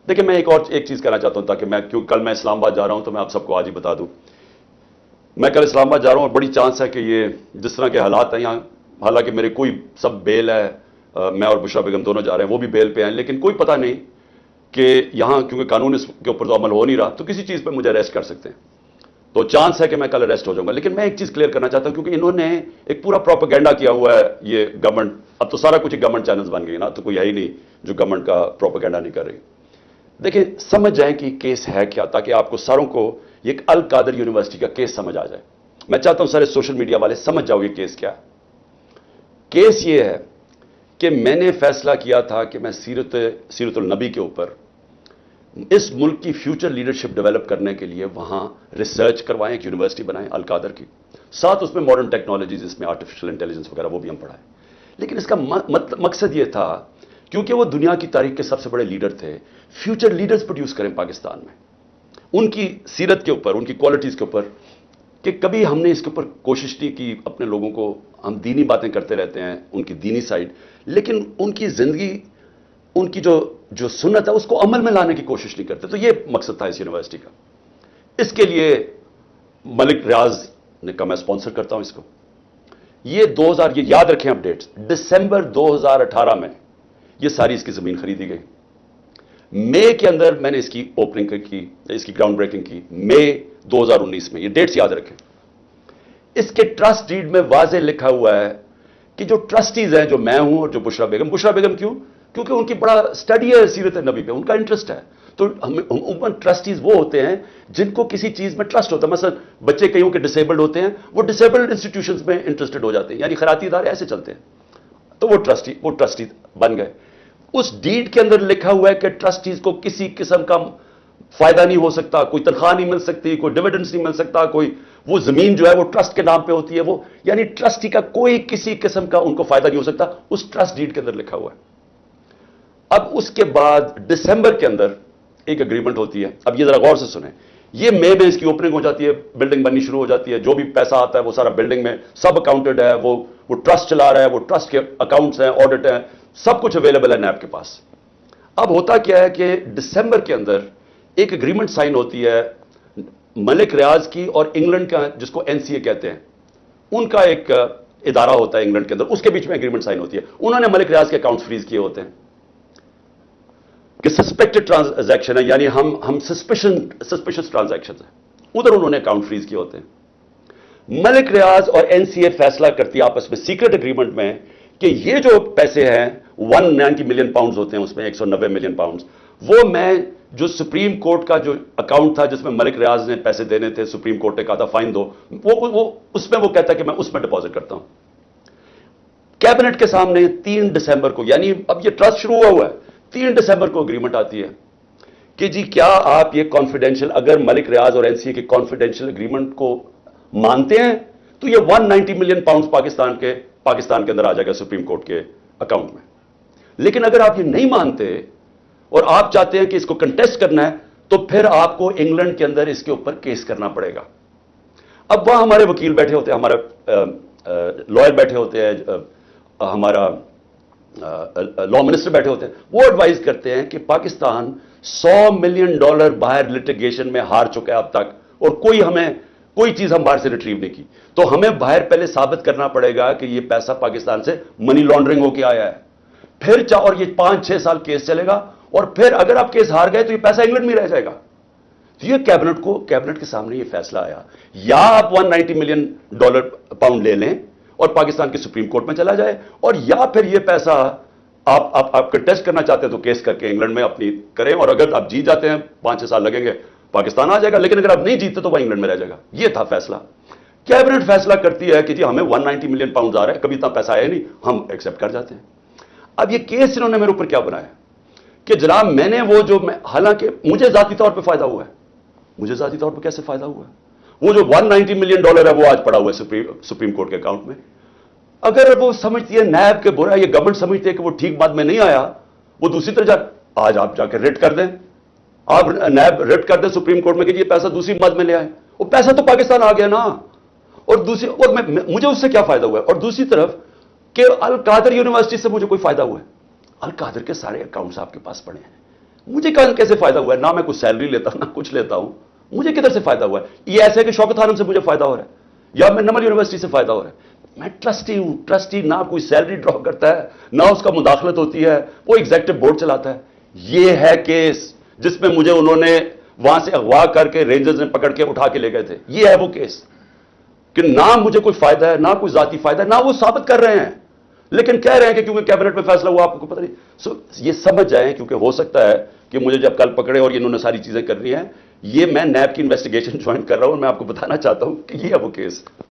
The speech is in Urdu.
دیکھیں میں ایک چیز کہنا چاہتا ہوں تاکہ میں کیوں کل میں اسلام آباد جا رہا ہوں تو میں آپ سب کو آج ہی بتا دوں. میں کل اسلام آباد جا رہا ہوں اور بڑی چانس ہے کہ یہ جس طرح کے حالات ہیں یہاں، حالانکہ میرے کوئی سب بیل ہے، میں اور بشرا بیگم دونوں جا رہے ہیں، وہ بھی بیل پہ ہیں، لیکن کوئی پتہ نہیں کہ یہاں کیونکہ قانون اس کے اوپر تو عمل ہو نہیں رہا تو کسی چیز پہ مجھے اریسٹ کر سکتے ہیں. تو چانس ہے کہ میں کل اریسٹ ہو جاؤں گا. لیکن میں ایک چیز کلیئر کرنا چاہتا ہوں کیونکہ انہوں نے ایک پورا پروپیگنڈا کیا ہوا ہے یہ گورنمنٹ، اب تو سارا کچھ گورنمنٹ چینلز بن گئی نا، تو کوئی ہے ہی نہیں جو گورنمنٹ کا پروپیگنڈا نہیں کر رہی. دیکھیں سمجھ جائیں کہ کیس ہے کیا تاکہ آپ کو ساروں کو یہ ایک القادر یونیورسٹی کا کیس سمجھ آ جائے. میں چاہتا ہوں سارے سوشل میڈیا والے سمجھ جاؤ یہ کیس کیا ہے. کیس یہ ہے کہ میں نے فیصلہ کیا تھا کہ میں سیرت النبی کے اوپر اس ملک کی فیوچر لیڈرشپ ڈیولپ کرنے کے لیے وہاں ریسرچ کروائیں، ایک یونیورسٹی بنائیں القادر کی، ساتھ اس میں ماڈرن ٹیکنالوجیز، اس میں آرٹیفیشل انٹیلیجنس وغیرہ وہ بھی ہم پڑھائیں. لیکن اس کا مقصد یہ تھا کیونکہ وہ دنیا کی تاریخ کے سب سے بڑے لیڈر تھے، فیوچر لیڈرز پروڈیوس کریں پاکستان میں، ان کی سیرت کے اوپر، ان کی کوالٹیز کے اوپر. کہ کبھی ہم نے اس کے اوپر کوشش نہیں کی اپنے لوگوں کو، ہم دینی باتیں کرتے رہتے ہیں، ان کی دینی سائڈ، لیکن ان کی زندگی، ان کی جو سنت ہے اس کو عمل میں لانے کی کوشش نہیں کرتے. تو یہ مقصد تھا اس یونیورسٹی کا. اس کے لیے ملک ریاض نے کہا میں اسپانسر کرتا ہوں اس کو. یہ یہ یاد رکھیں اپڈیٹس، دسمبر 2018 میں یہ ساری اس کی زمین خریدی گئی. مئی کے اندر میں نے اس کی اوپننگ کی، اس کی گراؤنڈ بریکنگ کی، مئی 2019 میں. یہ ڈیٹس یاد رکھیں. اس کے ٹرسٹ ڈیڈ میں واضح لکھا ہوا ہے کہ جو ٹرسٹیز ہیں، جو میں ہوں اور جو بشرا بیگم کیوں؟ کیونکہ ان کی بڑا اسٹڈی ہے سیرت نبی پہ، ان کا انٹرسٹ ہے. تو عموماً ٹرسٹیز وہ ہوتے ہیں جن کو کسی چیز میں ٹرسٹ ہوتا ہے. مثلا بچے کئیوں کے ڈسیبلڈ ہوتے ہیں، وہ ڈسیبلڈ انسٹیٹیوشنز میں انٹرسٹڈ ہو جاتے ہیں، یعنی خیراتی ادارے ایسے چلتے ہیں. تو وہ ٹرسٹی بن گئے. اس ڈیڈ کے اندر لکھا ہوا ہے کہ ٹرسٹیز کو کسی قسم کا فائدہ نہیں ہو سکتا، کوئی تنخواہ نہیں مل سکتی، کوئی ڈویڈنڈز نہیں مل سکتا، کوئی وہ زمین جو ہے وہ ٹرسٹ کے نام پہ ہوتی ہے، وہ یعنی ٹرسٹی کا کوئی کسی قسم کا ان کو فائدہ نہیں ہو سکتا. اس ٹرسٹ ڈیڈ کے اندر لکھا ہوا ہے. اب اس کے بعد دسمبر کے اندر ایک اگریمنٹ ہوتی ہے. اب یہ ذرا غور سے سنیں. یہ مئی میں اس کی اوپننگ ہو جاتی ہے، بلڈنگ بننی شروع ہو جاتی ہے، جو بھی پیسہ آتا ہے وہ سارا بلڈنگ میں سب اکاؤنٹڈ ہے، وہ ٹرسٹ چلا رہا ہے، وہ ٹرسٹ کے اکاؤنٹس ہیں، آڈٹ ہیں، سب کچھ اویلیبل ہے نیب کے پاس. اب ہوتا کیا ہے کہ دسمبر کے اندر ایک اگریمنٹ سائن ہوتی ہے ملک ریاض کی اور انگلینڈ کا، جس کو NCA کہتے ہیں، ان کا ایک ادارہ ہوتا ہے انگلینڈ کے اندر، اس کے بیچ میں اگریمنٹ سائن ہوتی ہے. انہوں نے ملک ریاض کے اکاؤنٹس فریز کیے ہوتے ہیں کہ سسپیکٹڈ ٹرانزیکشن ہے، یعنی ہم سسپیشس ٹرانزیکشن ہیں، ادھر انہوں نے اکاؤنٹ فریز کیے ہوتے ہیں. ملک ریاض اور NCA فیصلہ کرتی ہے آپس میں سیکرٹ اگریمنٹ میں کہ یہ جو پیسے ہیں 190 ملین پاؤنڈز ہوتے ہیں، اس میں 190 ملین پاؤنڈز، وہ میں جو سپریم کورٹ کا جو اکاؤنٹ تھا جس میں ملک ریاض نے پیسے دینے تھے، سپریم کورٹ نے کہا تھا فائن دو، وہ اس میں وہ کہتا ہے کہ میں اس میں ڈپازٹ کرتا ہوں. کیبنٹ کے سامنے 3 دسمبر کو، یعنی اب یہ ٹرسٹ شروع ہوا ہے، 3 دسمبر کو اگریمنٹ آتی ہے کہ جی کیا آپ یہ کانفیڈینشیل، اگر ملک ریاض اور NCA کے کانفیڈینشیل اگریمنٹ کو مانتے ہیں تو یہ 190 ملین پاؤنڈز پاکستان کے اندر آ جائے گا سپریم کورٹ کے اکاؤنٹ میں. لیکن اگر آپ یہ نہیں مانتے اور آپ چاہتے ہیں کہ اس کو کنٹیسٹ کرنا ہے تو پھر آپ کو انگلینڈ کے اندر اس کے اوپر کیس کرنا پڑے گا. اب وہاں ہمارے وکیل بیٹھے ہوتے ہیں، ہمارا لائر بیٹھے ہوتے ہیں، ہمارا لا منسٹر بیٹھے ہوتے ہیں، وہ ایڈوائز کرتے ہیں کہ پاکستان $100 ملین باہر لٹیگیشن میں ہار چکا ہے اب تک، اور کوئی چیز ہم باہر سے ریٹریو نہیں کی. تو ہمیں باہر پہلے ثابت کرنا پڑے گا کہ یہ پیسہ پاکستان سے منی لانڈرنگ ہو کے آیا ہے، پھر اور یہ 5-6 سال کیس چلے گا، اور پھر اگر آپ کیس ہار گئے تو یہ پیسہ انگلینڈ میں رہ جائے گا. تو یہ کیبنٹ کے سامنے یہ فیصلہ آیا، یا آپ 190 ملین پاؤنڈ لے لیں اور پاکستان کے سپریم کورٹ میں چلا جائے، اور یا پھر یہ پیسہ آپ کنٹیسٹ کرنا چاہتے ہیں تو کیس کر کے انگلینڈ میں اپنی کریں، اور اگر آپ جیت جاتے ہیں 5-6 سال لگیں گے پاکستان آ جائے گا، لیکن اگر آپ نہیں جیتتے تو وہ انگلینڈ میں رہ جائے گا. یہ تھا فیصلہ. کیبنٹ فیصلہ کرتی ہے کہ جی ہمیں 190 ملین پاؤنڈ آ رہا ہے، کبھی اتنا پیسہ آیا نہیں، ہم ایکسیپٹ کر جاتے ہیں. اب یہ کیس انہوں نے میرے اوپر کیا بنایا کہ جناب میں نے حالانکہ مجھے ذاتی طور پہ فائدہ ہوا ہے. مجھے ذاتی طور پہ کیسے فائدہ ہوا ہے؟ وہ جو 190 ملین ڈالر ہے وہ آج پڑا ہوا ہے سپریم کورٹ کے اکاؤنٹ میں. اگر وہ سمجھتی ہے نیب کے برا، یہ گورنمنٹ سمجھتی ہے کہ وہ ٹھیک بات میں نہیں آیا، وہ دوسری طرح آج آپ جا کے ریٹ کر دیں، آپ نیب ریٹ کر دیں سپریم کورٹ میں کہ یہ پیسہ دوسری بات میں لے آئے. وہ پیسہ تو پاکستان آ گیا نا. اور مجھے اس سے کیا فائدہ ہوا ہے؟ اور دوسری طرف کہ القادر یونیورسٹی سے مجھے کوئی فائدہ ہوا ہے؟ القادر کے سارے اکاؤنٹس آپ کے پاس پڑے ہیں. مجھے کیسے فائدہ ہوا ہے؟ نہ میں کوئی سیلری لیتا ہوں نہ کچھ لیتا ہوں، مجھے کدھر سے فائدہ ہوا ہے؟ یہ ایسے ہے کہ شوکت خانم سے مجھے فائدہ ہو رہا ہے یا میں نمل یونیورسٹی سے فائدہ ہو رہا ہے. میں ٹرسٹی ہوں. ٹرسٹی نہ کوئی سیلری ڈرا کرتا ہے نہ اس کا مداخلت ہوتی ہے، وہ ایگزیکٹو بورڈ چلاتا ہے. یہ ہے کیس جس میں مجھے انہوں نے وہاں سے اغوا کر کے رینجرز نے پکڑ کے اٹھا کے لے گئے تھے. یہ ہے وہ کیس کہ نہ مجھے کوئی فائدہ ہے نہ کوئی ذاتی فائدہ ہے، نہ وہ ثابت کر رہے ہیں لیکن کہہ رہے ہیں کہ کیونکہ کیبنٹ میں فیصلہ ہوا آپ کو پتہ نہیں. یہ سمجھ جائیں کیونکہ ہو سکتا ہے کہ مجھے جب کل پکڑے اور انہوں نے ساری چیزیں کرنی ہیں، یہ میں نیب کی انویسٹیگیشن جوائن کر رہا ہوں اور میں آپ کو بتانا چاہتا ہوں کہ یہ ہے وہ کیس.